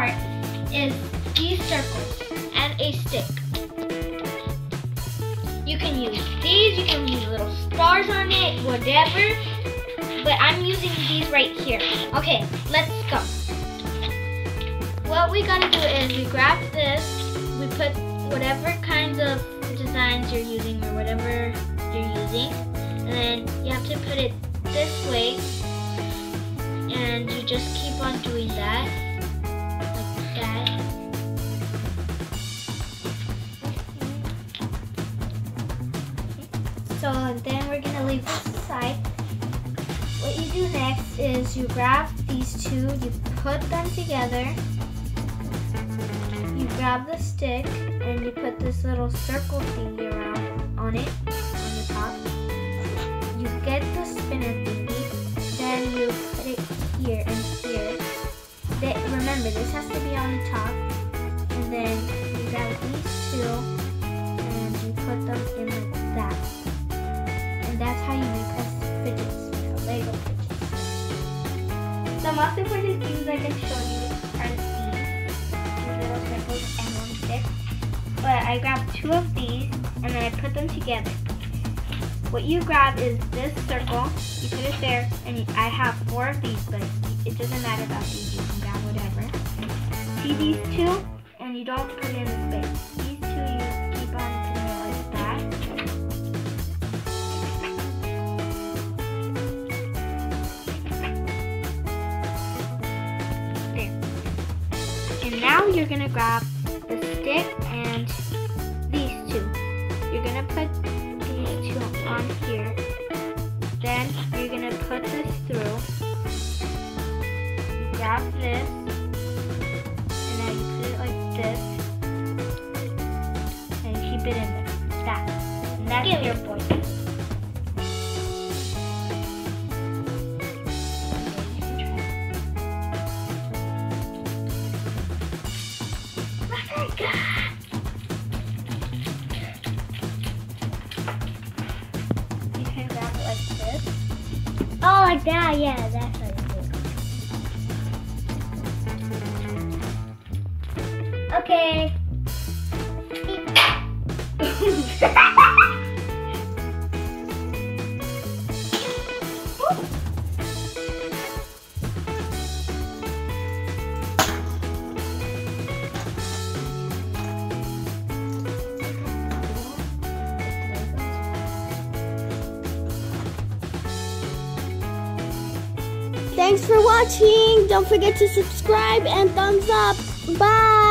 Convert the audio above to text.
part is these circles and a stick. You can use these, you can use little stars on it, whatever. But I'm using these right here. Okay, let's go. What we gotta do is we grab this, we put whatever kinds of designs you're using or whatever you're using, and then you have to put it this way, and you just keep on doing that, like that. So then we're gonna leave this aside. What you do next is you grab these two, you put them together, you grab the stick, and you put this little circle thingy around on it, on the top. You get the spinner thingy, then you put it here and here. Remember, this has to be on the top, and then you grab these two, and you put them in like that. And that's how you make us fidgets. Lego fidgets. The most important things I can show you are these little circles and one stick. But I grabbed two of these and then I put them together. What you grab is this circle, you put it there, and I have 4 of these, but it doesn't matter about these, you can grab whatever. See these two? And you don't put it in the space. These two you keep on putting it like that. And now you're gonna grab the stick and these two. You're gonna put these two on here. Then you're gonna put this through. You grab this, and then you put it like this, and you keep it in there. That. And that's your point. You can grab it like this. Oh, like that, yeah, that's what it is. Okay. Thanks for watching. Don't forget to subscribe and thumbs up. Bye.